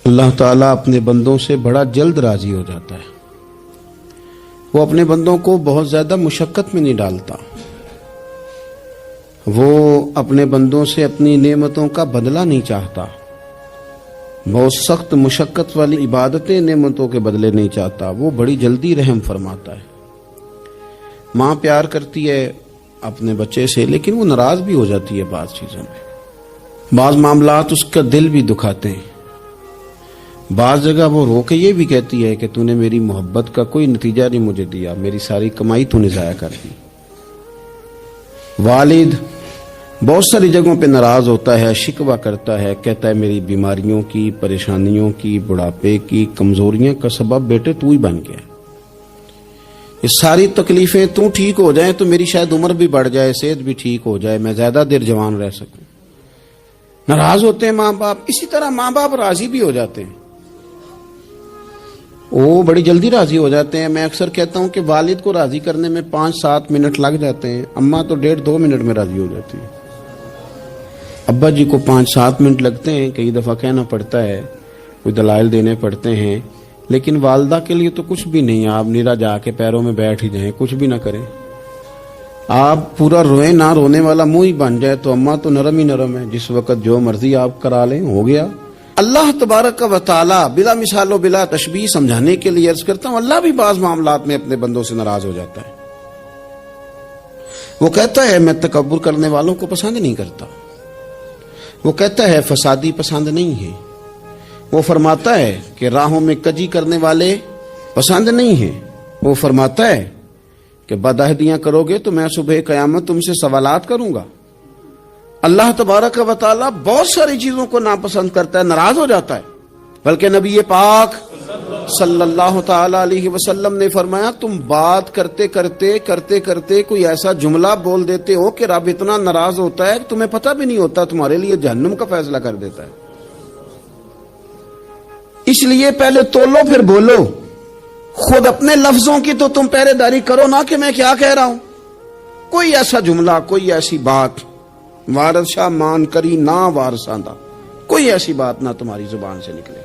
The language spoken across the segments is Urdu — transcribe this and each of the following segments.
اللہ تعالیٰ اپنے بندوں سے بڑا جلد راضی ہو جاتا ہے. وہ اپنے بندوں کو بہت زیادہ مشقت میں نہیں ڈالتا. وہ اپنے بندوں سے اپنی نعمتوں کا بدلہ نہیں چاہتا. بہت سخت مشقت والی عبادتیں نعمتوں کے بدلے نہیں چاہتا. وہ بڑی جلدی رحم فرماتا ہے. ماں پیار کرتی ہے اپنے بچے سے، لیکن وہ ناراض بھی ہو جاتی ہے بعض چیزوں میں. بعض معاملات اس کا دل بھی دکھاتے ہیں. بعض جگہ وہ رو کے یہ بھی کہتی ہے کہ تو نے میری محبت کا کوئی نتیجہ نہیں مجھے دیا، میری ساری کمائی تو نے ضائع کر دی. والد بہت ساری جگہوں پہ ناراض ہوتا ہے، شکوہ کرتا ہے، کہتا ہے میری بیماریوں کی، پریشانیوں کی، بڑھاپے کی، کمزوریاں کا سبب بیٹے تو ہی بن گیا. یہ ساری تکلیفیں تو ٹھیک ہو جائیں تو میری شاید عمر بھی بڑھ جائے، صحت بھی ٹھیک ہو جائے، میں زیادہ دیر جوان رہ سکوں. ناراض ہوتے ہیں ماں باپ. اسی طرح ماں باپ راضی بھی ہو جاتے ہیں، وہ بڑی جلدی راضی ہو جاتے ہیں. میں اکثر کہتا ہوں کہ والد کو راضی کرنے میں 5-7 منٹ لگ جاتے ہیں، اماں تو 1.5-2 منٹ میں راضی ہو جاتی ہے. ابا جی کو 5-7 منٹ لگتے ہیں، کئی دفعہ کہنا پڑتا ہے، کوئی دلائل دینے پڑتے ہیں، لیکن والدہ کے لیے تو کچھ بھی نہیں. آپ نیرا جا کے پیروں میں بیٹھ ہی جائیں، کچھ بھی نہ کریں. آپ پورا روئیں نہ، رونے والا منہ ہی بن جائے تو اماں تو نرم ہی نرم ہے، جس وقت جو مرضی آپ کرا لیں ہو گیا. اللہ تبارک و تعالی بلا مثال و بلا تشبیہ سمجھانے کے لیے عرض کرتا ہوں، اللہ بھی بعض معاملات میں اپنے بندوں سے ناراض ہو جاتا ہے. وہ کہتا ہے میں تکبر کرنے والوں کو پسند نہیں کرتا. وہ کہتا ہے فسادی پسند نہیں ہے. وہ فرماتا ہے کہ راہوں میں کجی کرنے والے پسند نہیں ہیں. وہ فرماتا ہے کہ بدعہدیاں کرو گے تو میں صبح قیامت تم سے سوالات کروں گا. اللہ تبارک و تعالیٰ بہت ساری چیزوں کو ناپسند کرتا ہے، ناراض ہو جاتا ہے. بلکہ نبی پاک صلی اللہ تعالی علیہ وسلم نے فرمایا تم بات کرتے کرتے کوئی ایسا جملہ بول دیتے ہو کہ رب اتنا ناراض ہوتا ہے کہ تمہیں پتہ بھی نہیں ہوتا، تمہارے لیے جہنم کا فیصلہ کر دیتا ہے. اس لیے پہلے تولو پھر بولو. خود اپنے لفظوں کی تو تم پہرے داری کرو نا کہ میں کیا کہہ رہا ہوں. کوئی ایسا جملہ، کوئی ایسی بات وارث شاہ مان کری نہ وارثاندہ، کوئی ایسی بات نہ تمہاری زبان سے نکلے.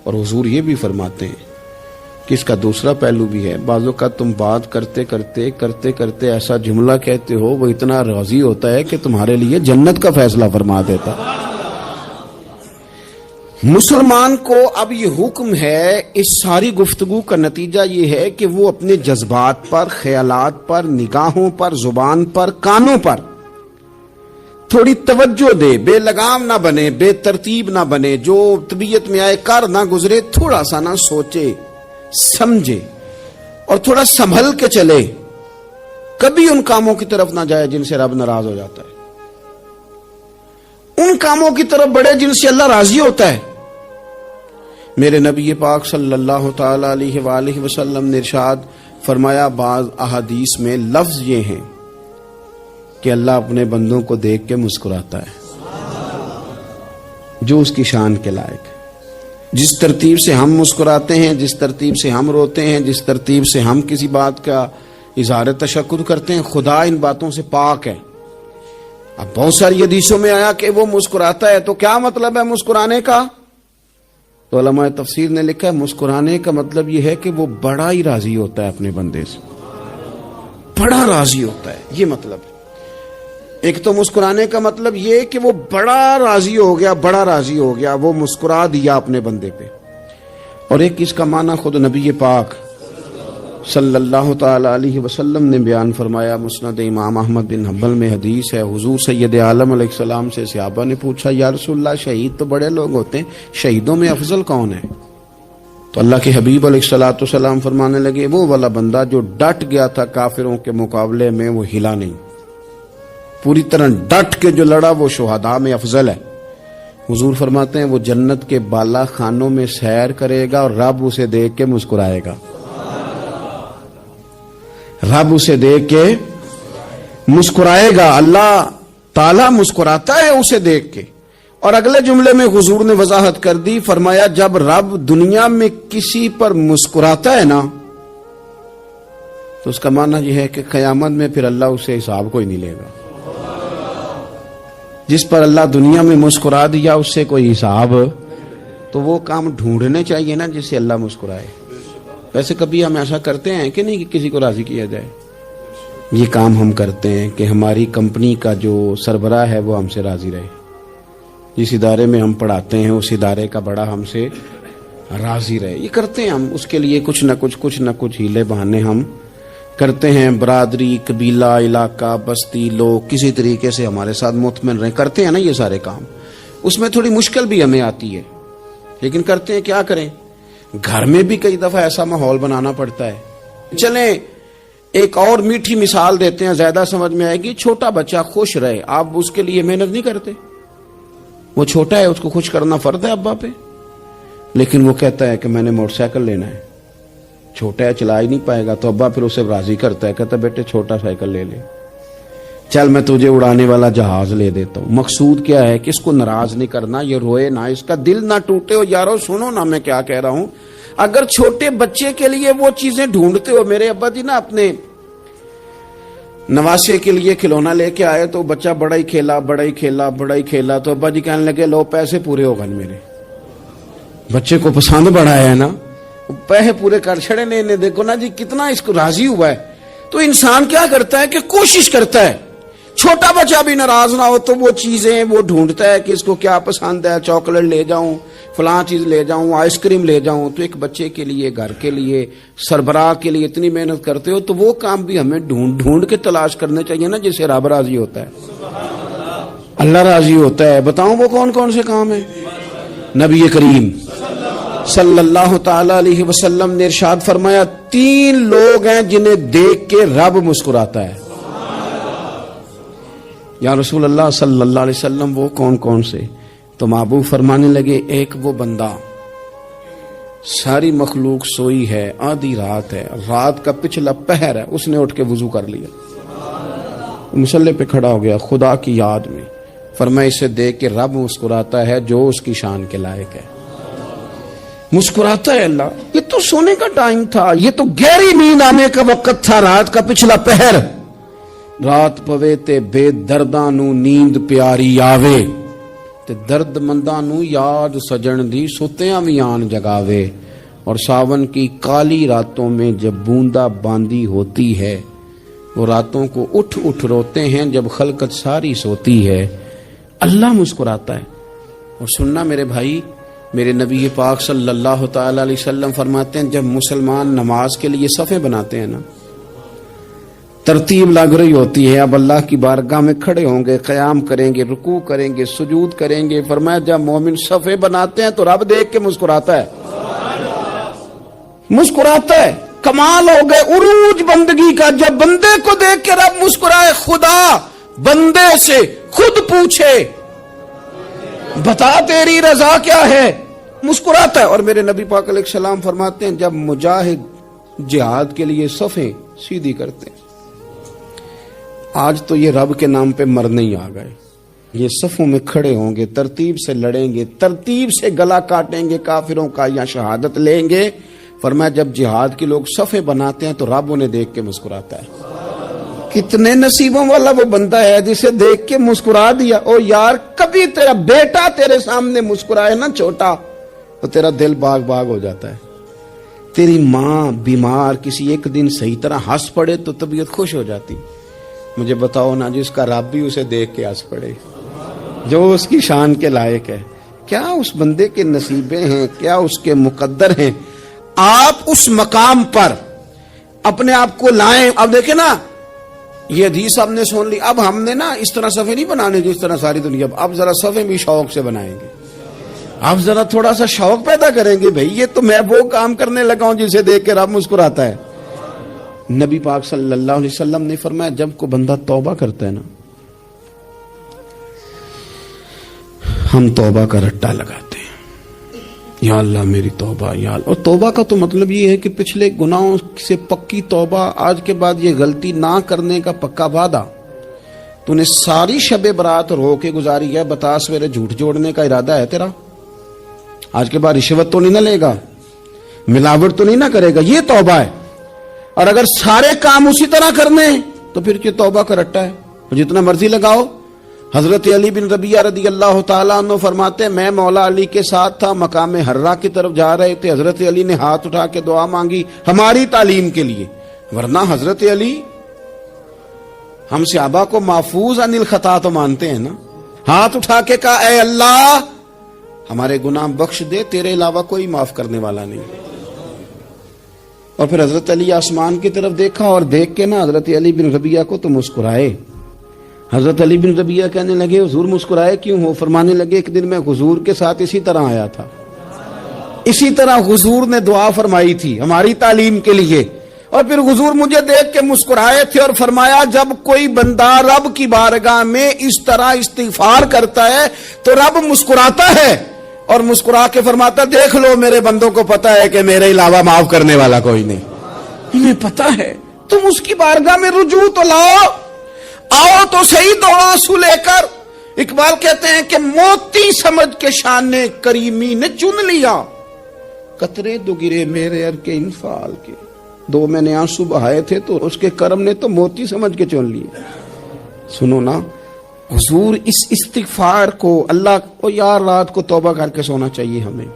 اور حضور یہ بھی فرماتے ہیں کہ اس کا دوسرا پہلو بھی ہے. بعضوں کا تم بات کرتے ایسا جملہ کہتے ہو وہ اتنا راضی ہوتا ہے کہ تمہارے لیے جنت کا فیصلہ فرما دیتا. مسلمان کو اب یہ حکم ہے، اس ساری گفتگو کا نتیجہ یہ ہے کہ وہ اپنے جذبات پر، خیالات پر، نگاہوں پر، زبان پر، کانوں پر تھوڑی توجہ دے. بے لگام نہ بنے، بے ترتیب نہ بنے، جو طبیعت میں آئے کر نہ گزرے. تھوڑا سا نہ سوچے سمجھے اور تھوڑا سنبھل کے چلے. کبھی ان کاموں کی طرف نہ جائے جن سے رب ناراض ہو جاتا ہے. ان کاموں کی طرف بڑھے جن سے اللہ راضی ہوتا ہے. میرے نبی پاک صلی اللہ تعالی علیہ وآلہ وسلم نے ارشاد فرمایا، بعض احادیث میں لفظ یہ ہیں کہ اللہ اپنے بندوں کو دیکھ کے مسکراتا ہے جو اس کی شان کے لائق ہے. جس ترتیب سے ہم مسکراتے ہیں، جس ترتیب سے ہم روتے ہیں، جس ترتیب سے ہم کسی بات کا اظہار تشکر کرتے ہیں، خدا ان باتوں سے پاک ہے. اب بہت ساری حدیثوں میں آیا کہ وہ مسکراتا ہے، تو کیا مطلب ہے مسکرانے کا؟ تو علماء تفسیر نے لکھا ہے مسکرانے کا مطلب یہ ہے کہ وہ بڑا ہی راضی ہوتا ہے اپنے بندے سے، بڑا راضی ہوتا ہے. یہ مطلب ہے. ایک تو مسکرانے کا مطلب یہ کہ وہ بڑا راضی ہو گیا، وہ مسکرا دیا اپنے بندے پہ. اور ایک اس کا معنی خود نبی پاک صلی اللہ تعالی علیہ وسلم نے بیان فرمایا. مسند امام احمد بن حنبل میں حدیث ہے، حضور سید عالم علیہ السلام سے صحابہ نے پوچھا یا رسول اللہ شہید تو بڑے لوگ ہوتے ہیں، شہیدوں میں افضل کون ہے؟ تو اللہ کے حبیب علیہ السلام فرمانے لگے وہ والا بندہ جو ڈٹ گیا تھا کافروں کے مقابلے میں، وہ ہلا نہیں، پوری طرح ڈٹ کے جو لڑا وہ شہداء میں افضل ہے. حضور فرماتے ہیں وہ جنت کے بالا خانوں میں سیر کرے گا اور رب اسے دیکھ کے مسکرائے گا. رب اسے دیکھ کے مسکرائے گا. اللہ تعالیٰ مسکراتا ہے اسے دیکھ کے. اور اگلے جملے میں حضور نے وضاحت کر دی، فرمایا جب رب دنیا میں کسی پر مسکراتا ہے نا تو اس کا معنی یہ ہے کہ قیامت میں پھر اللہ اسے حساب کوئی نہیں لے گا. جس پر اللہ دنیا میں مسکرا دیا اس سے کوئی حساب تو وہ کام ڈھونڈنے چاہیے نا جس سے اللہ مسکرائے. ویسے کبھی ہم ایسا کرتے ہیں کہ نہیں کہ کسی کو راضی کیا جائے؟ یہ کام ہم کرتے ہیں کہ ہماری کمپنی کا جو سربراہ ہے وہ ہم سے راضی رہے. جس ادارے میں ہم پڑھاتے ہیں اس ادارے کا بڑا ہم سے راضی رہے. یہ کرتے ہیں ہم. اس کے لیے کچھ نہ کچھ ہیلے بہانے ہم کرتے ہیں. برادری، قبیلہ، علاقہ، بستی، لوگ کسی طریقے سے ہمارے ساتھ مطمئن رہیں. کرتے ہیں نا یہ سارے کام. اس میں تھوڑی مشکل بھی ہمیں آتی ہے لیکن کرتے ہیں. کیا کریں؟ گھر میں بھی کئی دفعہ ایسا ماحول بنانا پڑتا ہے. چلیں ایک اور میٹھی مثال دیتے ہیں، زیادہ سمجھ میں آئے گی. چھوٹا بچہ خوش رہے، آپ اس کے لیے محنت نہیں کرتے. وہ چھوٹا ہے، اس کو خوش کرنا فرض ہے ابا پہ. لیکن وہ کہتا ہے کہ میں نے موٹر سائیکل لینا ہے. چھوٹا ہے، چلا ہی نہیں پائے گا، تو ابا پھر اسے راضی کرتا ہے، کہتا ہے بیٹے چھوٹا سائیکل لے لے، چل میں تجھے اڑانے والا جہاز لے دیتا ہوں. مقصود کیا ہے کہ اس کو ناراض نہیں کرنا، یہ روئے نہ، اس کا دل نہ ٹوٹے. ہو یارو سنو نا میں کیا کہہ رہا ہوں. اگر چھوٹے بچے کے لیے وہ چیزیں ڈھونڈتے ہو، میرے ابا جی نا اپنے نواسے کے لیے کھلونا لے کے آئے تو بچہ بڑا ہی کھیلا تو ابا جی کہنے لگے لو پیسے پورے ہو گئے. میرے بچے کو پسند بڑا ہے نا، پیسے پورے کر چھڑے نے. دیکھو نا جی کتنا اس کو راضی ہوا ہے. تو انسان کیا کرتا ہے کہ کوشش کرتا ہے چھوٹا بچہ بھی ناراض نہ ہو، تو وہ چیزیں وہ ڈھونڈتا ہے کہ اس کو کیا پسند ہے. چاکلیٹ لے جاؤں، فلاں چیز لے جاؤں، آئس کریم لے جاؤں. تو ایک بچے کے لیے، گھر کے لیے، سربراہ کے لیے اتنی محنت کرتے ہو، تو وہ کام بھی ہمیں ڈھونڈ کے تلاش کرنے چاہیے نا جس سے رب راضی ہوتا ہے، اللہ راضی ہوتا ہے. بتاؤں وہ کون کون سے کام ہیں؟ نبی کریم صلی اللہ تعالی علیہ وسلم نے ارشاد فرمایا 3 لوگ ہیں جنہیں دیکھ کے رب مسکراتا ہے. یا رسول اللہ صلی اللہ علیہ وسلم وہ کون کون سے؟ تو محبوب فرمانے لگے ایک وہ بندہ ساری مخلوق سوئی ہے، آدھی رات ہے، رات کا پچھلا پہر ہے، اس نے اٹھ کے وضو کر لیا، مصلی پہ کھڑا ہو گیا خدا کی یاد میں. فرمایا اسے دیکھ کے رب مسکراتا ہے جو اس کی شان کے لائق ہے. مسکراتا ہے اللہ. یہ تو سونے کا ٹائم تھا، یہ تو گہری نیند آنے کا وقت تھا، رات کا پچھلا پہر. رات پوے تے بے درداں نو نیند پیاری آوے، تے درد منداں نو یاد سجن دی ستیاں وی آن جگاوے. اور ساون کی کالی راتوں میں جب بوندا باندی ہوتی ہے، وہ راتوں کو اٹھ روتے ہیں جب خلقت ساری سوتی ہے. اللہ مسکراتا ہے. اور سننا میرے بھائی، میرے نبی پاک صلی اللہ تعالی علیہ وسلم فرماتے ہیں جب مسلمان نماز کے لیے صفیں بناتے ہیں نا، ترتیب لگ رہی ہوتی ہے، اب اللہ کی بارگاہ میں کھڑے ہوں گے، قیام کریں گے، رکوع کریں گے، سجود کریں گے. فرمایا جب مومن صفیں بناتے ہیں تو رب دیکھ کے مسکراتا ہے. مسکراتا ہے. کمال ہو گئے عروج بندگی کا. جب بندے کو دیکھ کے رب مسکرائے، خدا بندے سے خود پوچھے بتا تیری رضا کیا ہے، مسکراتا ہے. اور میرے نبی پاک علیہ السلام فرماتے ہیں جب مجاہد جہاد کے لیے صفیں سیدھی کرتے ہیں. آج تو یہ رب کے نام پہ مرنے ہی آ گئے. یہ صفوں میں کھڑے ہوں گے، ترتیب سے لڑیں گے، ترتیب سے گلا کاٹیں گے کافروں کا یا شہادت لیں گے. فرمایا جب جہاد کے لوگ صفیں بناتے ہیں تو رب انہیں دیکھ کے مسکراتا ہے. کتنے نصیبوں والا وہ بندہ ہے جسے دیکھ کے مسکرا دیا. او یار کبھی تیرا بیٹا تیرے سامنے مسکرائے نا چھوٹا، تو تیرا دل باغ باغ ہو جاتا ہے. تیری ماں بیمار کسی ایک دن صحیح طرح ہنس پڑے تو طبیعت خوش ہو جاتی. مجھے بتاؤ نا جس کا رب بھی اسے دیکھ کے ہنس پڑے جو اس کی شان کے لائق ہے. کیا اس بندے کے نصیبے ہیں، کیا اس کے مقدر ہیں. آپ اس مقام پر اپنے آپ کو لائیں. اب دیکھیں نا یہ حدیث آپ نے سن لی. اب ہم نے نا اس طرح صفحے نہیں بنانے جس طرح ساری دنیا. اب ذرا صفحے بھی شوق سے بنائیں گے. اب ذرا تھوڑا سا شوق پیدا کریں گے. بھئی یہ تو میں وہ کام کرنے لگا ہوں جسے دیکھ کے رب مسکراتا ہے. نبی پاک صلی اللہ علیہ وسلم نے فرمایا جب کو بندہ توبہ کرتا ہے نا، ہم توبہ کا رٹا لگاتے ہیں، یا اللہ میری توبہ یا اللہ. اور توبہ کا تو مطلب یہ ہے کہ پچھلے گناہوں سے پکی توبہ، آج کے بعد یہ غلطی نہ کرنے کا پکا وعدہ. تو نے ساری شب برات رو کے گزاری ہے، بتا سویرے جھوٹ جوڑنے کا ارادہ ہے تیرا؟ آج کے بعد رشوت تو نہیں نہ لے گا، ملاوٹ تو نہیں نہ کرے گا، یہ توبہ ہے. اور اگر سارے کام اسی طرح کرنے ہیں تو پھر کیا توبہ کا رٹا ہے؟ جتنا مرضی لگاؤ. حضرت علی بن ربیعہ رضی اللہ تعالیٰ عنہ فرماتے ہیں میں مولا علی کے ساتھ تھا، مقام حرہ کی طرف جا رہے تھے، حضرت علی نے ہاتھ اٹھا کے دعا مانگی ہماری تعلیم کے لیے، ورنہ حضرت علی ہم صحابہ کو محفوظ عن الخطا تو مانتے ہیں نا، ہاتھ اٹھا کے کہا اے اللہ ہمارے گناہ بخش دے، تیرے علاوہ کوئی معاف کرنے والا نہیں۔ اور پھر حضرت علی آسمان کی طرف دیکھا اور دیکھ کے نا حضرت علی بن ربیعہ کو تو مسکرائے۔ حضرت علی بن ربیعہ کہنے لگے حضور مسکرائے کیوں ہو؟ فرمانے لگے ایک دن میں حضور کے ساتھ اسی طرح آیا تھا، اسی طرح حضور نے دعا فرمائی تھی ہماری تعلیم کے لیے، اور پھر حضور مجھے دیکھ کے مسکرائے تھے اور فرمایا جب کوئی بندہ رب کی بارگاہ میں اس طرح استغفار کرتا ہے تو رب مسکراتا ہے اور مسکرا کے فرماتا دیکھ لو میرے بندوں کو پتا ہے کہ میرے علاوہ معاف کرنے والا کوئی نہیں، انہیں پتا ہے، تم اس کی بارگاہ میں رجوع تو لاؤ، آؤ تو صحیح دو آنسو لے کر۔ اقبال کہتے ہیں کہ موتی سمجھ کے شان کریمی نے چن لیا، قطرے دو گرے میرے ار کے انفعال کے، دو میں نے آنسو بہائے تھے تو اس کے کرم نے تو موتی سمجھ کے چن لیے۔ سنو نا حضور اس استغفار کو اللہ کو یار رات کو توبہ کر کے سونا چاہیے ہمیں،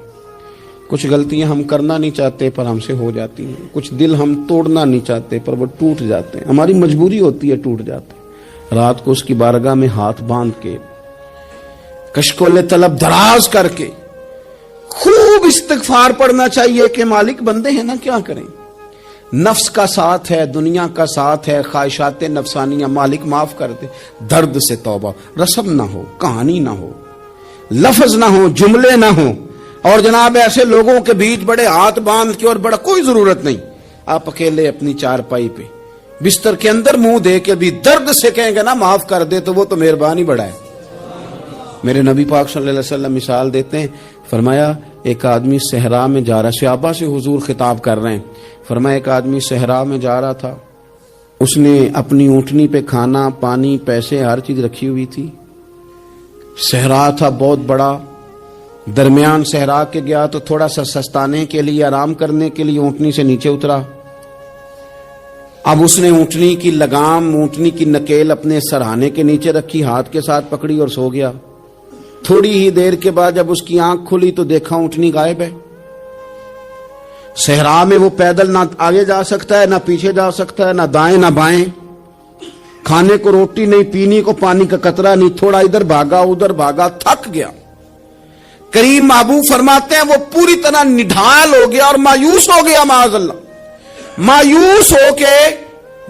کچھ غلطیاں ہم کرنا نہیں چاہتے پر ہم سے ہو جاتی ہیں، کچھ دل ہم توڑنا نہیں چاہتے پر وہ ٹوٹ جاتے ہیں، ہماری مجبوری ہوتی ہے ٹوٹ جاتے ہیں، رات کو اس کی بارگاہ میں ہاتھ باندھ کے کشکول طلب دراز کر کے خوب استغفار پڑھنا چاہیے کہ مالک بندے ہیں نا کیا کریں، نفس کا ساتھ ہے، دنیا کا ساتھ ہے، خواہشات نفسانیہ، مالک معاف کر دے، درد سے توبہ، رسم نہ ہو، کہانی نہ ہو، لفظ نہ ہو، جملے نہ ہو، اور جناب ایسے لوگوں کے بیچ بڑے ہاتھ باندھ کے اور بڑا کوئی ضرورت نہیں، آپ اکیلے اپنی چارپائی پہ بستر کے اندر منہ دے کے بھی درد سے کہیں گے نا معاف کر دے تو وہ تو مہربانی بڑا ہے۔ میرے نبی پاک صلی اللہ علیہ وسلم مثال دیتے ہیں، فرمایا ایک آدمی صحرا میں جا رہا، صحابہ سے حضور خطاب کر رہے ہیں، فرمایا ایک آدمی صحرا میں جا رہا تھا، اس نے اپنی اونٹنی پہ کھانا پانی پیسے ہر چیز رکھی ہوئی تھی، صحرا تھا بہت بڑا، درمیان صحرا کے گیا تو تھوڑا سا سستانے کے لیے آرام کرنے کے لیے اونٹنی سے نیچے اترا، اب اس نے اونٹنی کی لگام اونٹنی کی نکیل اپنے سرہانے کے نیچے رکھی، ہاتھ کے ساتھ پکڑی اور سو گیا، تھوڑی ہی دیر کے بعد جب اس کی آنکھ کھلی تو دیکھا اونٹنی غائب ہے، صحرا میں وہ پیدل نہ آگے جا سکتا ہے نہ پیچھے جا سکتا ہے، نہ دائیں نہ بائیں، کھانے کو روٹی نہیں، پینے کو پانی کا قطرہ نہیں، تھوڑا ادھر بھاگا ادھر بھاگا تھک گیا، کریم محبوب فرماتے ہیں وہ پوری طرح نڈھال ہو گیا اور مایوس ہو گیا، معاذ اللہ مایوس ہو کے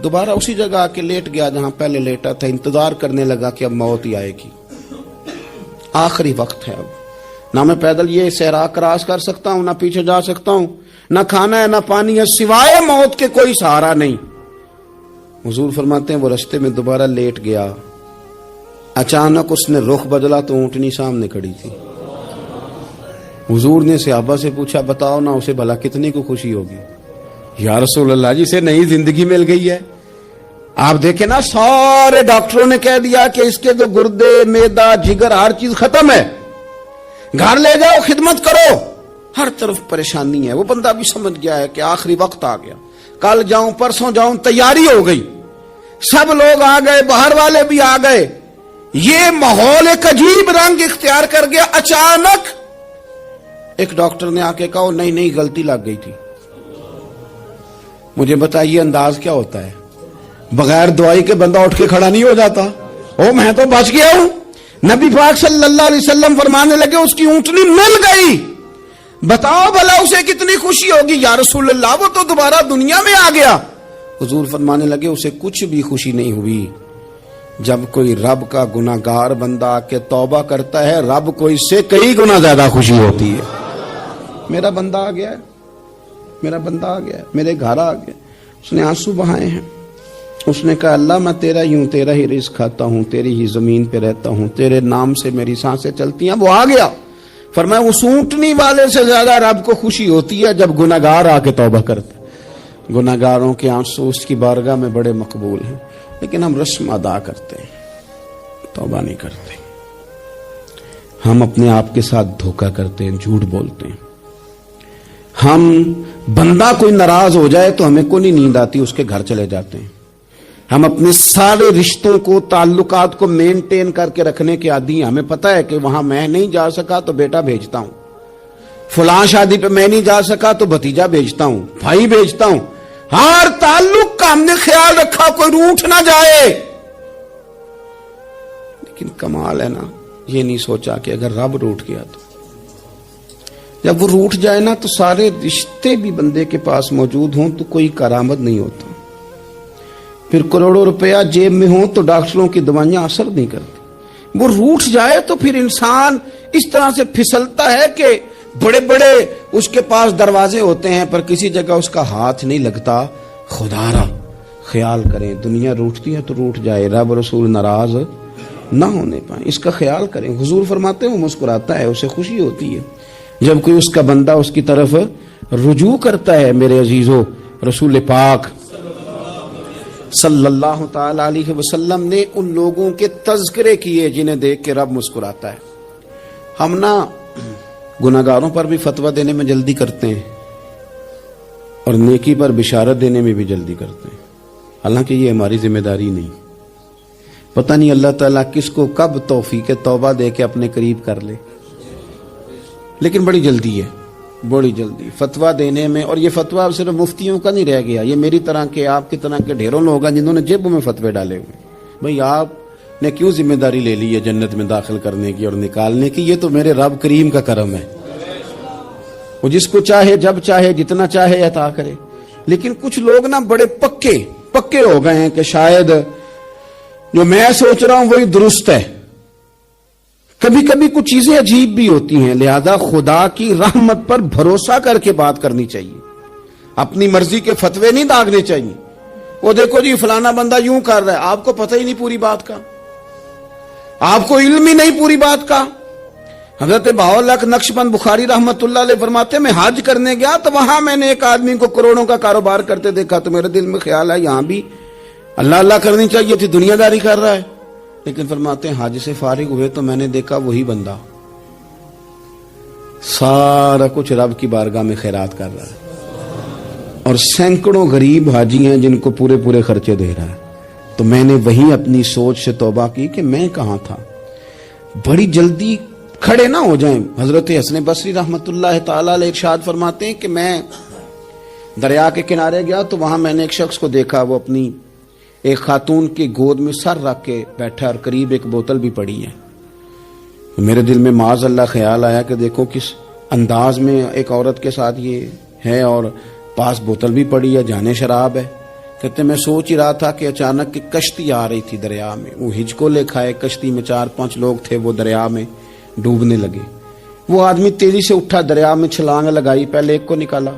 دوبارہ اسی جگہ آ کے لیٹ گیا جہاں پہلے لیٹا تھا، انتظار کرنے لگا کہ اب موت ہی آئے گی، آخری وقت ہے، اب نہ میں پیدل یہ صحرا کراس کر سکتا ہوں، نہ پیچھے جا سکتا ہوں، نہ کھانا ہے نہ پانی ہے، سوائے موت کے کوئی سہارا نہیں۔ حضور فرماتے ہیں وہ رستے میں دوبارہ لیٹ گیا، اچانک اس نے رخ بدلا تو اونٹنی سامنے کھڑی تھی، حضور نے صحابہ سے پوچھا بتاؤ نا اسے بھلا کتنی کو خوشی ہوگی؟ یا رسول اللہ جسے نئی زندگی مل گئی ہے، آپ دیکھیں نا سارے ڈاکٹروں نے کہہ دیا کہ اس کے جو گردے میدا جگر ہر چیز ختم ہے، گھر لے جاؤ خدمت کرو، ہر طرف پریشانی ہے، وہ بندہ بھی سمجھ گیا ہے کہ آخری وقت آ گیا، کل جاؤں پرسوں جاؤں، تیاری ہو گئی، سب لوگ آ گئے، باہر والے بھی آ گئے، یہ ماحول ایک عجیب رنگ اختیار کر گیا، اچانک ایک ڈاکٹر نے آ کے کہا نہیں غلطی لگ گئی تھی۔ مجھے بتائیے انداز کیا ہوتا ہے؟ بغیر دوائی کے بندہ اٹھ کے کھڑا نہیں ہو جاتا، او میں تو بچ گیا ہوں۔ نبی پاک صلی اللہ علیہ وسلم فرمانے لگے اس کی اونٹنی مل گئی، بتاؤ بھلا اسے کتنی خوشی ہوگی؟ یا رسول اللہ وہ تو دوبارہ دنیا میں آ گیا۔ حضور فرمانے لگے اسے کچھ بھی خوشی نہیں ہوئی، جب کوئی رب کا گناہگار بندہ آ کے توبہ کرتا ہے رب کو اس سے کئی گنا زیادہ خوشی ہوتی ہے۔ میرا بندہ آ گیا ہے، میرا بندہ آ گیا ہے، میرے گھر آ گیا، اس نے آنسو بہائے ہیں، اس نے کہا اللہ میں تیرا ہی ہوں، تیرا ہی رزق کھاتا ہوں، تیری ہی زمین پہ رہتا ہوں، تیرے نام سے میری سانسیں چلتی ہیں۔ وہ آ گیا، فرمایا اس اونٹنی والے سے زیادہ رب کو خوشی ہوتی ہے جب گناہگار آ کے توبہ کرتا ہے۔ گناہگاروں کے آنسو اس کی بارگاہ میں بڑے مقبول ہیں، لیکن ہم رسم ادا کرتے ہیں، توبہ نہیں کرتے، ہم اپنے آپ کے ساتھ دھوکہ کرتے ہیں، جھوٹ بولتے ہیں، ہم بندہ کوئی ناراض ہو جائے تو ہمیں کو نہیں نیند آتی، اس کے گھر چلے جاتے ہیں، ہم اپنے سارے رشتوں کو تعلقات کو مینٹین کر کے رکھنے کے عادی ہیں. ہمیں پتہ ہے کہ وہاں میں نہیں جا سکا تو بیٹا بھیجتا ہوں, فلاں شادی پہ میں نہیں جا سکا تو بھتیجا بھیجتا ہوں, بھائی بھیجتا ہوں. ہر تعلق کا ہم نے خیال رکھا کوئی روٹھ نہ جائے. لیکن کمال ہے نا, یہ نہیں سوچا کہ اگر رب روٹھ گیا تو جب وہ روٹھ جائے نا تو سارے رشتے بھی بندے کے پاس موجود ہوں تو کوئی کارآمد نہیں ہوتا. پھر کروڑوں روپیہ جیب میں ہوں تو ڈاکٹروں کی دوائیاں اثر نہیں کرتی. وہ روٹھ جائے تو پھر انسان اس طرح سے پھسلتا ہے کہ بڑے بڑے اس کے پاس دروازے ہوتے ہیں پر کسی جگہ اس کا ہاتھ نہیں لگتا. خدا را خیال کریں, دنیا روٹتی ہے تو روٹھ جائے, رب رسول ناراض نہ ہونے پائیں, اس کا خیال کریں. حضور فرماتے ہیں وہ مسکراتا ہے, اسے خوشی ہوتی ہے جب کوئی اس کا بندہ اس کی طرف رجوع کرتا ہے. میرے عزیزو, رسول پاک صلی اللہ تعالی علیہ وسلم نے ان لوگوں کے تذکرے کیے جنہیں دیکھ کے رب مسکراتا ہے. ہم نا گناہگاروں پر بھی فتویٰ دینے میں جلدی کرتے ہیں اور نیکی پر بشارت دینے میں بھی جلدی کرتے ہیں, حالانکہ یہ ہماری ذمہ داری نہیں. پتہ نہیں اللہ تعالیٰ کس کو کب توفیق توبہ دے کے اپنے قریب کر لے, لیکن بڑی جلدی ہے, بڑی جلدی فتویٰ دینے میں. اور یہ فتویٰ صرف مفتیوں کا نہیں رہ گیا, یہ میری طرح کے آپ کی طرح کے ڈھیروں لوگ ہیں جنہوں نے جیبوں میں فتوے ڈالے ہوئے. بھئی آپ نے کیوں ذمہ داری لے لی ہے جنت میں داخل کرنے کی اور نکالنے کی؟ یہ تو میرے رب کریم کا کرم ہے, وہ جس کو چاہے جب چاہے جتنا چاہے عطا کرے. لیکن کچھ لوگ نا بڑے پکے ہو گئے ہیں کہ شاید جو میں سوچ رہا ہوں وہی درست ہے. کبھی کبھی کچھ چیزیں عجیب بھی ہوتی ہیں, لہذا خدا کی رحمت پر بھروسہ کر کے بات کرنی چاہیے, اپنی مرضی کے فتوے نہیں داغنے چاہیے. وہ دیکھو جی فلانا بندہ یوں کر رہا ہے, آپ کو پتہ ہی نہیں پوری بات کا, آپ کو علم ہی نہیں پوری بات کا. حضرت بہاءاللہ نقشبند بخاری رحمت اللہ علیہ فرماتے ہیں میں حج کرنے گیا تو وہاں میں نے ایک آدمی کو کروڑوں کا کاروبار کرتے دیکھا تو میرے دل میں خیال ہے یہاں بھی اللہ اللہ کرنی چاہیے تھی, دنیا داری کر رہا ہے. لیکن فرماتے ہیں حج سے فارغ ہوئے تو میں نے دیکھا وہی بندہ سارا کچھ رب کی بارگاہ میں خیرات کر رہا ہے اور سینکڑوں غریب حاجی ہیں جن کو پورے خرچے دے رہا ہے. تو میں نے وہی اپنی سوچ سے توبہ کی کہ میں کہاں تھا. بڑی جلدی کھڑے نہ ہو جائیں. حضرت حسن بصری رحمت اللہ تعالی علیہ ارشاد فرماتے ہیں کہ میں دریا کے کنارے گیا تو وہاں میں نے ایک شخص کو دیکھا, وہ اپنی ایک خاتون کی گود میں سر رکھ کے بیٹھا اور قریب ایک بوتل بھی پڑی ہے. میرے دل میں معاذ اللہ خیال آیا کہ دیکھو کس انداز میں ایک عورت کے ساتھ یہ ہے اور پاس بوتل بھی پڑی ہے, جانے شراب ہے. کہتے میں سوچ ہی رہا تھا کہ اچانک ایک کشتی آ رہی تھی دریا میں, وہ ہجکو لے کھائے, کشتی میں 4-5 لوگ تھے, وہ دریا میں ڈوبنے لگے. وہ آدمی تیزی سے اٹھا, دریا میں چھلانگ لگائی, پہلے ایک کو نکالا,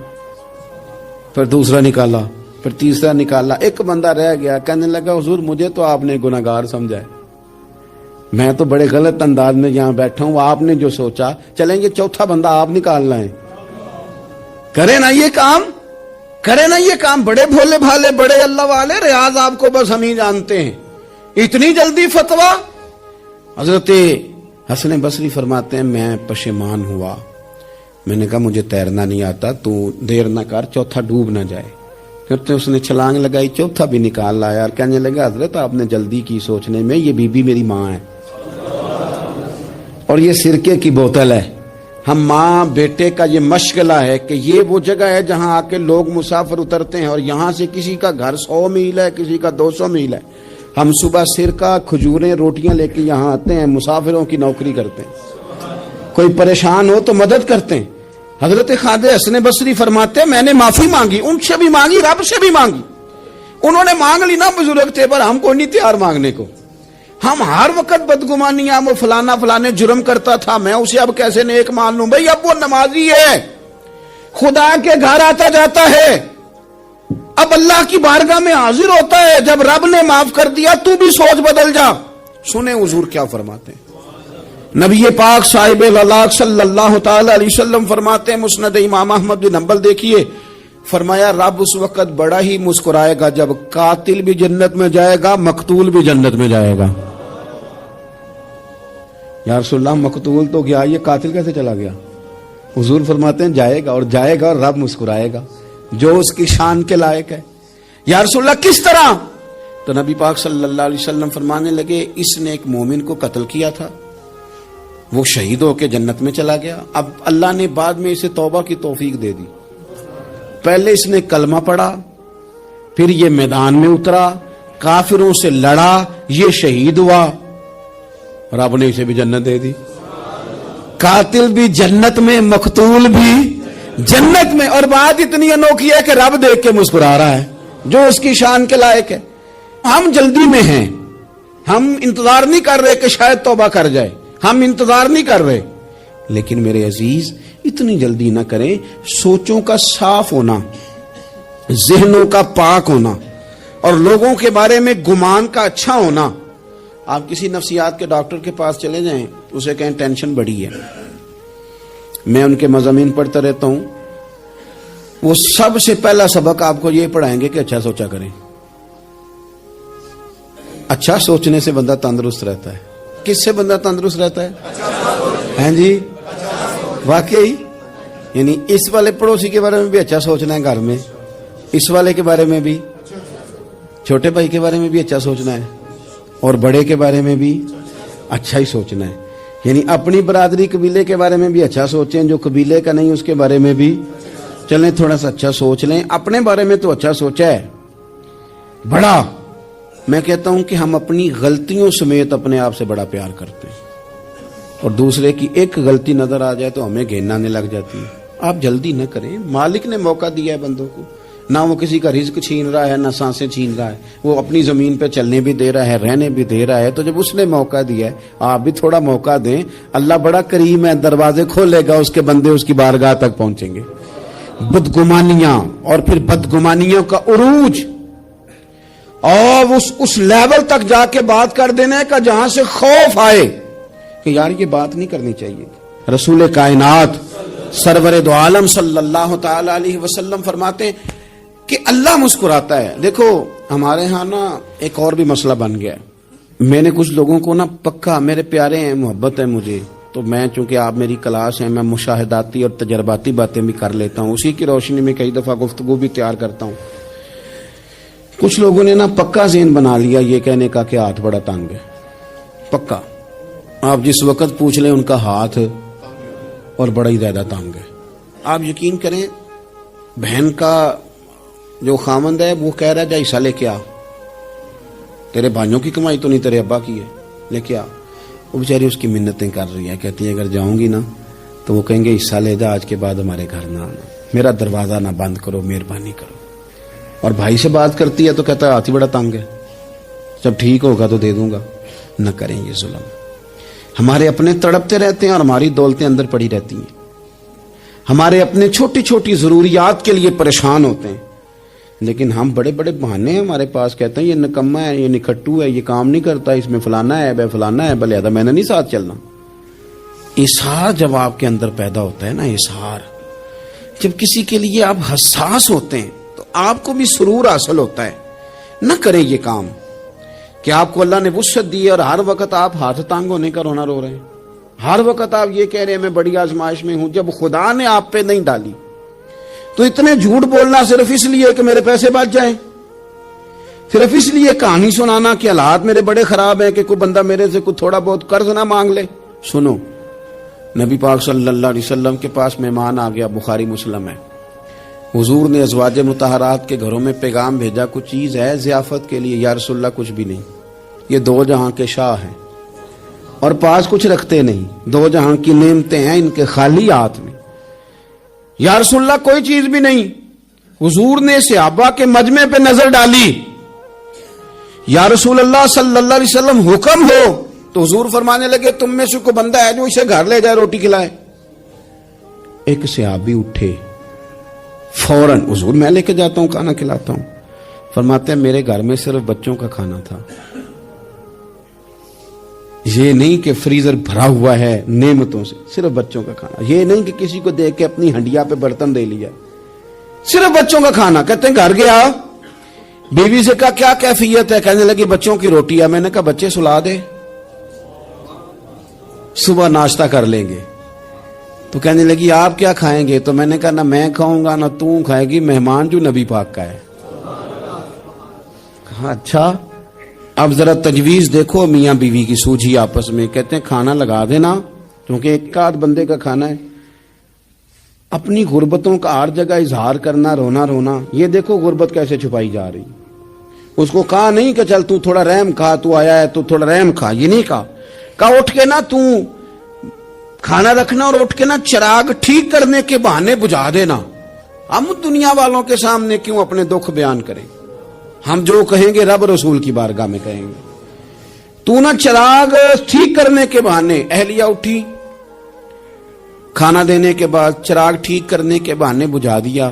پھر دوسرا نکالا, پھر تیسرا نکالا. ایک بندہ رہ گیا, کہنے لگا حضور مجھے تو آپ نے گناہگار سمجھا ہے, میں تو بڑے غلط انداز میں یہاں بیٹھا ہوں, آپ نے جو سوچا چلیں گے چوتھا بندہ آپ نکالنا ہے, کرے نا یہ کام, کرے نا یہ کام. بڑے بھولے بھالے بڑے اللہ والے, ریاض آپ کو بس ہم ہی جانتے ہیں, اتنی جلدی فتویٰ. حضرت حسن بصری فرماتے ہیں میں پشیمان ہوا, میں نے کہا مجھے تیرنا نہیں آتا, تو دیر نہ کر چوتھا ڈوب نہ جائے. کہتے اس نے چھلانگ لگائی, چوتھا بھی نکال لایا اور کہنے لگا حضرت آپ نے جلدی کی سوچنے میں, یہ بی بی میری ماں ہے اور یہ سرکے کی بوتل ہے. ہم ماں بیٹے کا یہ مشغلہ ہے کہ یہ وہ جگہ ہے جہاں آ کے لوگ مسافر اترتے ہیں اور یہاں سے کسی کا گھر 100 میل ہے, کسی کا 200 میل ہے. ہم صبح سرکہ کھجوریں روٹیاں لے کے یہاں آتے ہیں, مسافروں کی نوکری کرتے ہیں, کوئی پریشان ہو تو مدد کرتے ہیں. حضرت خواجہ حسن بصری فرماتے ہیں میں نے معافی مانگی, ان سے بھی مانگی, رب سے بھی مانگی. انہوں نے مانگ لی نا, بزرگ تھے, پر ہم کو نہیں تیار مانگنے کو. ہم ہر وقت بدگمانیاں, وہ فلانے جرم کرتا تھا, میں اسے اب کیسے نیک مان لوں. بھئی اب وہ نمازی ہے, خدا کے گھر آتا جاتا ہے, اب اللہ کی بارگاہ میں حاضر ہوتا ہے. جب رب نے معاف کر دیا تو بھی سوچ بدل جا. سنیں حضور کیا فرماتے ہیں. نبی پاک صاحب اللہ صلی اللہ تعالی علیہ وسلم فرماتے ہیں, مسند امام احمد بن حنبل دیکھیے, فرمایا رب اس وقت بڑا ہی مسکرائے گا جب قاتل بھی جنت میں جائے گا, مقتول بھی جنت میں جائے گا. یا رسول اللہ مقتول تو گیا, یہ قاتل کیسے چلا گیا؟ حضور فرماتے ہیں جائے گا, اور جائے گا اور رب مسکرائے گا جو اس کی شان کے لائق ہے. یا رسول اللہ کس طرح؟ تو نبی پاک صلی اللہ علیہ وسلم فرمانے لگے اس نے ایک مومن کو قتل کیا تھا، وہ شہید ہو کے جنت میں چلا گیا، اب اللہ نے بعد میں اسے توبہ کی توفیق دے دی۔ پہلے اس نے کلمہ پڑھا، پھر یہ میدان میں اترا، کافروں سے لڑا، یہ شہید ہوا، رب نے اسے بھی جنت دے دی۔ قاتل بھی جنت میں، مقتول بھی جنت میں۔ اور بات اتنی انوکھی ہے کہ رب دیکھ کے مسکرا رہا ہے، جو اس کی شان کے لائق ہے۔ ہم جلدی میں ہیں، ہم انتظار نہیں کر رہے کہ شاید توبہ کر جائے، ہم انتظار نہیں کر رہے، لیکن میرے عزیز اتنی جلدی نہ کریں۔ سوچوں کا صاف ہونا، ذہنوں کا پاک ہونا، اور لوگوں کے بارے میں گمان کا اچھا ہونا۔ آپ کسی نفسیات کے ڈاکٹر کے پاس چلے جائیں، اسے کہیں ٹینشن بڑی ہے، میں ان کے مضامین پڑھتا رہتا ہوں، وہ سب سے پہلا سبق آپ کو یہ پڑھائیں گے کہ اچھا سوچا کریں۔ اچھا سوچنے سے بندہ تندرست رہتا ہے۔ کس سے بندہ تندرست رہتا ہے؟ ہیں جی، واقعی، یعنی اس والے پڑوسی کے بارے میں بھی اچھا سوچنا ہے گھر میں، اس والے کے بارے میں بھی، چھوٹے بھائی کے بارے میں بھی اچھا سوچنا ہے، اور بڑے کے بارے میں بھی اچھا ہی سوچنا ہے۔ یعنی اپنی برادری قبیلے کے بارے میں بھی اچھا سوچیں، جو قبیلے کا نہیں اس کے بارے میں بھی چلیں تھوڑا سا اچھا سوچ لیں۔ اپنے بارے میں تو اچھا سوچا ہے بڑا، میں کہتا ہوں کہ ہم اپنی غلطیوں سمیت اپنے آپ سے بڑا پیار کرتے ہیں، اور دوسرے کی ایک غلطی نظر آ جائے تو ہمیں گھین آنے لگ جاتی ہے۔ آپ جلدی نہ کریں، مالک نے موقع دیا ہے بندوں کو، نہ وہ کسی کا رزق چھین رہا ہے، نہ سانسیں چھین رہا ہے، وہ اپنی زمین پہ چلنے بھی دے رہا ہے، رہنے بھی دے رہا ہے۔ تو جب اس نے موقع دیا ہے، آپ بھی تھوڑا موقع دیں۔ اللہ بڑا کریم ہے، دروازے کھولے گا، اس کے بندے اس کی بارگاہ تک پہنچیں گے۔ بدگمانیاں اور پھر بدگمانیوں کا عروج، اور اس لیول تک جا کے بات کر دینے کا جہاں سے خوف آئے کہ یار یہ بات نہیں کرنی چاہیے۔ رسول کائنات سرور دو عالم صلی اللہ تعالی علیہ وسلم فرماتے ہیں کہ اللہ مسکراتا ہے۔ دیکھو ہمارے ہاں نا ایک اور بھی مسئلہ بن گیا ہے، میں نے کچھ لوگوں کو نا پکا، میرے پیارے ہیں، محبت ہے مجھے، تو میں چونکہ آپ میری کلاس ہیں، میں مشاہداتی اور تجرباتی باتیں بھی کر لیتا ہوں، اسی کی روشنی میں کئی دفعہ گفتگو بھی تیار کرتا ہوں۔ کچھ لوگوں نے نا پکا ذہن بنا لیا یہ کہنے کا کہ ہاتھ بڑا تنگ ہے، پکا، آپ جس وقت پوچھ لیں ان کا ہاتھ اور بڑا ہی زیادہ تنگ ہے۔ آپ یقین کریں، بہن کا جو خامند ہے وہ کہہ رہا ہے جا حصہ لے کے آ، تیرے بھائیوں کی کمائی تو نہیں، تیرے ابا کی ہے، لے کے آ۔ وہ بیچاری اس کی منتیں کر رہی ہے، کہتی ہے اگر جاؤں گی نا تو وہ کہیں گے حصہ لے جا، آج کے بعد ہمارے گھر نہ آنا، میرا دروازہ نہ بند کرو، مہربانی کرو۔ اور بھائی سے بات کرتی ہے تو کہتا ہے ہاتھ ہی بڑا تنگ ہے، جب ٹھیک ہوگا تو دے دوں گا۔ نہ کریں یہ ظلم۔ ہمارے اپنے تڑپتے رہتے ہیں اور ہماری دولتیں اندر پڑی رہتی ہیں، ہمارے اپنے چھوٹی چھوٹی ضروریات کے لیے پریشان ہوتے ہیں، لیکن ہم بڑے بڑے بہانے ہیں ہمارے پاس، کہتے ہیں یہ نکما ہے، یہ نکھٹو ہے، یہ کام نہیں کرتا، اس میں فلانا ہے، بے فلانا ہے، بلے میں نے نہیں ساتھ چلنا۔ اظہار جب آپ کے اندر پیدا ہوتا ہے نا، اظہار، جب کسی کے لیے آپ حساس ہوتے ہیں تو آپ کو بھی سرور حاصل ہوتا ہے۔ نہ کریں یہ کام کہ آپ کو اللہ نے وسعت دی ہے اور ہر وقت آپ ہاتھ تانگ ہونے کا رونا رو رہے ہیں، ہر وقت آپ یہ کہہ رہے ہیں میں بڑی آزمائش میں ہوں، جب خدا نے آپ پہ نہیں ڈالی تو اتنے جھوٹ بولنا صرف اس لیے کہ میرے پیسے بچ جائیں، صرف اس لیے کہانی سنانا کہ حالات میرے بڑے خراب ہیں کہ کوئی بندہ میرے سے کوئی تھوڑا بہت قرض نہ مانگ لے۔ سنو، نبی پاک صلی اللہ علیہ وسلم کے پاس مہمان آ گیا، بخاری مسلم ہے، حضور نے ازواج مطہرات کے گھروں میں پیغام بھیجا، کچھ چیز ہے ضیافت کے لیے؟ یا رسول اللہ کچھ بھی نہیں، یہ دو جہاں کے شاہ ہیں اور پاس کچھ رکھتے نہیں، دو جہاں کی نعمتیں ہیں ان کے خالی ہاتھ میں۔ یا رسول اللہ کوئی چیز بھی نہیں۔ حضور نے صحابہ کے مجمع پہ نظر ڈالی، یا رسول اللہ صلی اللہ علیہ وسلم حکم ہو، تو حضور فرمانے لگے تم میں سے کوئی بندہ ہے جو اسے گھر لے جائے روٹی کھلائے؟ ایک صحابی اٹھے فوراً، حضور میں لے کے جاتا ہوں کھانا کھلاتا ہوں۔ فرماتے ہیں میرے گھر میں صرف بچوں کا کھانا تھا، یہ نہیں کہ فریزر بھرا ہوا ہے نعمتوں سے، صرف بچوں کا کھانا، یہ نہیں کہ کسی کو دیکھ کے اپنی ہنڈیا پہ برتن دے لیا، صرف بچوں کا کھانا۔ کہتے ہیں گھر گیا، بیوی سے کہا کیا کیفیت ہے؟ کہنے لگی بچوں کی روٹی ہے۔ میں نے کہا بچے سلا دے، صبح ناشتہ کر لیں گے۔ تو کہنے لگی آپ کیا کھائیں گے؟ تو میں نے کہا نہ میں کھاؤں گا نہ تو کھائے گی، مہمان جو نبی پاک کا ہے۔ کہا اچھا، اب ذرا تجویز دیکھو میاں بیوی کی سوجھی آپس میں. کہتے ہیں کھانا لگا دینا کیونکہ ایک آدھ بندے کا کھانا ہے. اپنی غربتوں کا ہر جگہ اظہار کرنا, رونا رونا, یہ دیکھو غربت کیسے چھپائی جا رہی. اس کو کہا نہیں کہ چل تو تھوڑا رحم کھا, تو آیا ہے تو تھوڑا رحم کھا, یہ نہیں کہا اٹھ کے نا تو کھانا رکھنا اور اٹھ کے نا چراغ ٹھیک کرنے کے بہانے بجھا دینا. ہم دنیا والوں کے سامنے کیوں اپنے دکھ بیان کریں؟ ہم جو کہیں گے رب رسول کی بارگاہ میں کہیں گے. تو نا چراغ ٹھیک کرنے کے بہانے, اہلیہ اٹھی کھانا دینے کے بعد چراغ ٹھیک کرنے کے بہانے بجھا دیا.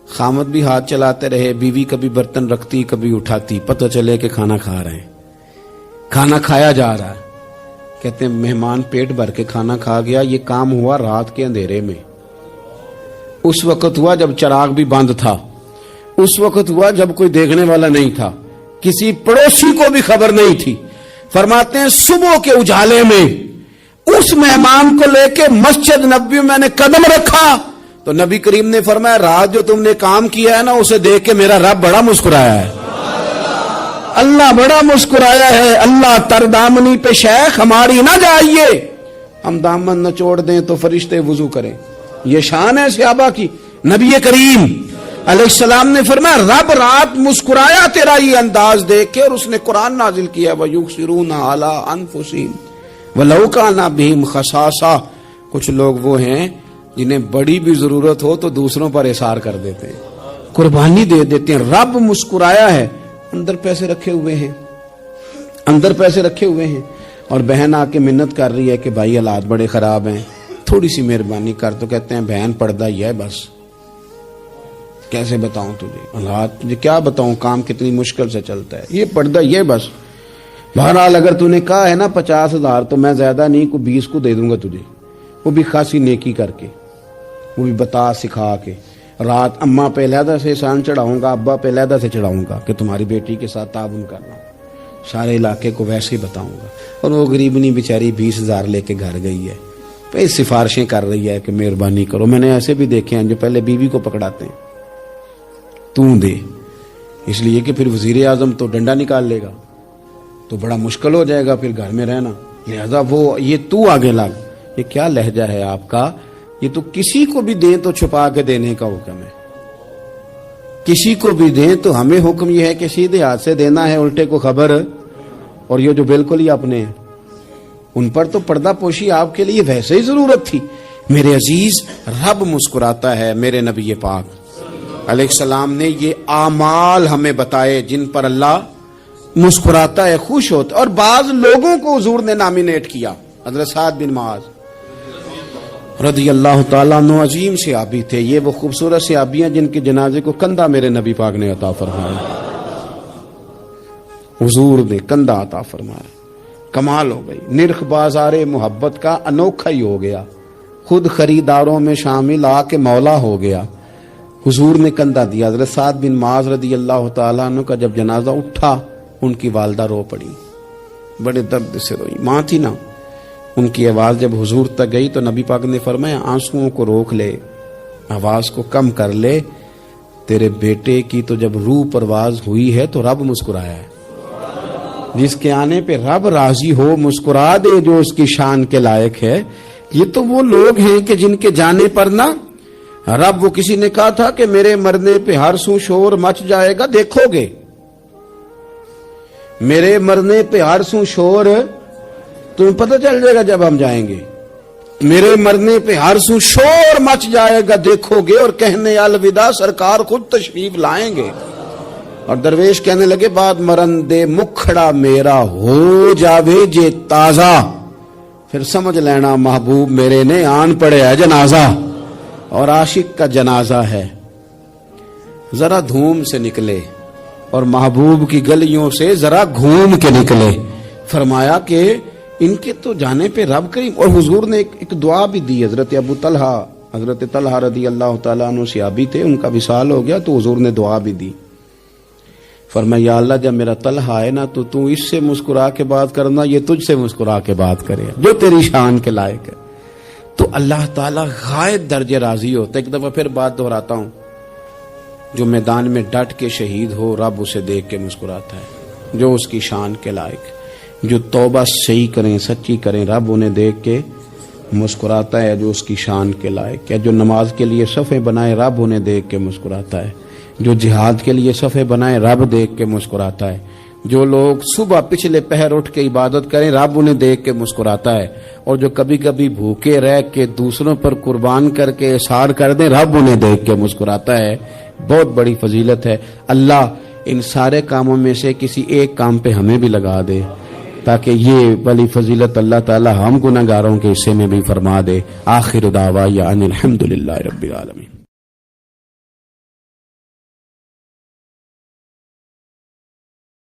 خامد بھی ہاتھ چلاتے رہے, بیوی کبھی برتن رکھتی کبھی اٹھاتی, پتہ چلے کہ کھانا کھا رہے ہیں, کھانا کھایا جا رہا ہے. کہتے ہیں مہمان پیٹ بھر کے کھانا کھا گیا. یہ کام ہوا رات کے اندھیرے میں, اس وقت ہوا جب چراغ بھی بند تھا, اس وقت ہوا جب کوئی دیکھنے والا نہیں تھا, کسی پڑوسی کو بھی خبر نہیں تھی. فرماتے ہیں صبح کے اجالے میں اس مہمان کو لے کے مسجد نبوی میں نے قدم رکھا تو نبی کریم نے فرمایا رات جو تم نے کام کیا ہے نا اسے دیکھ کے میرا رب بڑا مسکرایا ہے, اللہ بڑا مسکرایا ہے. اللہ تر دامنی پہ شیخ ہماری نہ جائیے, ہم دامن نہ چھوڑ دیں تو فرشتے وضو کریں. یہ شان ہے صحابہ کی. نبی کریم علیہ السلام نے فرمایا رب رات مسکرایا تیرا یہ انداز دیکھ کے, اور اس نے قرآن نازل کیا وَيُؤْثِرُونَ عَلَىٰ أَنفُسِهِمْ وَلَوْ كَانَ بِهِمْ خَصَاصَةٌ. کچھ لوگ وہ ہیں جنہیں بڑی بھی ضرورت ہو تو دوسروں پر اثار کر دیتے ہیں, قربانی دے دیتے ہیں. رب مسکرایا ہے, اندر پیسے رکھے ہوئے ہیں, اندر پیسے رکھے ہوئے ہیں, اور بہن آ کے منت کر رہی ہے کہ بھائی حالات بڑے خراب ہیں, تھوڑی سی مہربانی کر. تو کہتے ہیں بہن پردہ ہی ہے بس, کیسے بتاؤں تجھے حالات, تجھے کیا بتاؤں کام کتنی مشکل سے چلتا ہے, یہ پردہ یہ بس. بہرحال اگر تو نے کہا ہے نا 50,000 تو میں زیادہ نہیں کو 20 کو دے دوں گا تجھے, وہ بھی خاصی نیکی کر کے, وہ بھی بتا سکھا کے. رات اماں پہ علیحدہ سے احسان چڑھاؤں گا, ابا پہ علیحدہ سے چڑھاؤں گا کہ تمہاری بیٹی کے ساتھ تعاون کرنا, سارے علاقے کو ویسے ہی بتاؤں گا. اور وہ غریبنی بیچاری 20,000 لے کے گھر گئی ہے, پھر سفارشیں کر رہی ہے کہ مہربانی کرو. میں نے ایسے بھی دیکھے ہیں جو پہلے بیوی کو پکڑاتے ہیں تو دے, اس لیے کہ پھر وزیر اعظم تو ڈنڈا نکال لے گا تو بڑا مشکل ہو جائے گا پھر گھر میں رہنا, لہذا وہ یہ تو آگے لگ. یہ کیا لہجہ ہے آپ کا, یہ تو کسی کو بھی دیں تو چھپا کے دینے کا حکم ہے, کسی کو بھی دیں تو ہمیں حکم یہ ہے کہ سیدھے ہاتھ سے دینا ہے, الٹے کو خبر. اور یہ جو بالکل ہی اپنے ہیں ان پر تو پردہ پوشی آپ کے لیے ویسے ہی ضرورت تھی. میرے عزیز رب مسکراتا ہے. میرے نبی پاک علیہ السلام نے یہ اعمال ہمیں بتائے جن پر اللہ مسکراتا ہے, خوش ہوتا. اور بعض لوگوں کو حضور نے نامینیٹ کیا. حضرت سعد بن معاذ رضی اللہ تعالیٰ عنہ عظیم صحابی تھے. یہ وہ خوبصورت صحابیاں جن کے جنازے کو کندھا میرے نبی پاک نے عطا فرمایا, حضور نے کندھا عطا فرمایا. کمال ہو گئی. نرخ بازار محبت کا انوکھا ہی ہو گیا, خود خریداروں میں شامل آ کے مولا ہو گیا. حضور نے کندھا دیا. حضرت سعد بن معاذ رضی اللہ تعالیٰ عنہ کا جب جنازہ اٹھا ان کی والدہ رو پڑی, بڑے درد سے روئی. ماں تھی نا, ان کی آواز جب حضور تک گئی تو نبی پاک نے فرمایا آنسوؤں کو روک لے, آواز کو کم کر لے, تیرے بیٹے کی تو جب روح پرواز ہوئی ہے تو رب مسکرایا ہے. جس کے آنے پہ رب راضی ہو مسکرا دے جو اس کی شان کے لائق ہے. یہ تو وہ لوگ ہیں کہ جن کے جانے پر نا رب, وہ کسی نے کہا تھا کہ میرے مرنے پہ ہر سو شور مچ جائے گا, دیکھو گے میرے مرنے پہ ہر سو شور تمہیں پتہ چل جائے گا جب ہم جائیں گے. میرے مرنے پہ ہر سو شور مچ جائے گا, دیکھو گے. اور کہنے الوداع سرکار خود تشریف لائیں گے. اور درویش کہنے لگے بعد مرندے مکھڑا میرا ہو جاوے جے تازہ, پھر سمجھ لینا محبوب میرے نے آن پڑے ہے جنازہ. اور عاشق کا جنازہ ہے, ذرا دھوم سے نکلے اور محبوب کی گلیوں سے ذرا گھوم کے نکلے. فرمایا کہ ان کے تو جانے پہ رب کریم. اور حضور نے ایک دعا بھی دی. حضرت ابو طلحہ, حضرت طلحہ رضی اللہ تعالیٰ عنہ صحابی تھے, ان کا وصال ہو گیا تو حضور نے دعا بھی دی. فرمایا یا اللہ جب میرا طلحہ آئے نا تو اس سے مسکرا کے بات کرنا, یہ تجھ سے مسکرا کے بات کرے جو تیری شان کے لائق ہے. تو اللہ تعالیٰ غائب درجے راضی ہوتا ہے. ایک دفعہ پھر بات دہراتا ہوں, جو میدان میں ڈٹ کے شہید ہو رب اسے دیکھ کے مسکراتا ہے. جو اس کی شان کے لائق، جو توبہ صحیح کریں، سچی کریں، رب انہیں دیکھ کے مسکراتا ہے جو اس کی شان کے لائق ہے۔ جو نماز کے لیے صفیں بنائے رب انہیں دیکھ کے مسکراتا ہے، جو جہاد کے لیے صفیں بنائے رب دیکھ کے مسکراتا ہے، جو لوگ صبح پچھلے پہر اٹھ کے عبادت کریں رب انہیں دیکھ کے مسکراتا ہے، اور جو کبھی کبھی بھوکے رہ کے دوسروں پر قربان کر کے احسان کر دیں رب انہیں دیکھ کے مسکراتا ہے۔ بہت بڑی فضیلت ہے۔ اللہ ان سارے کاموں میں سے کسی ایک کام پہ ہمیں بھی لگا دے تاکہ یہ بڑی فضیلت اللہ تعالی ہم گناہگاروں کے حصے میں بھی فرما دے۔ آخر دعوانا ان الحمدللہ رب العالمین۔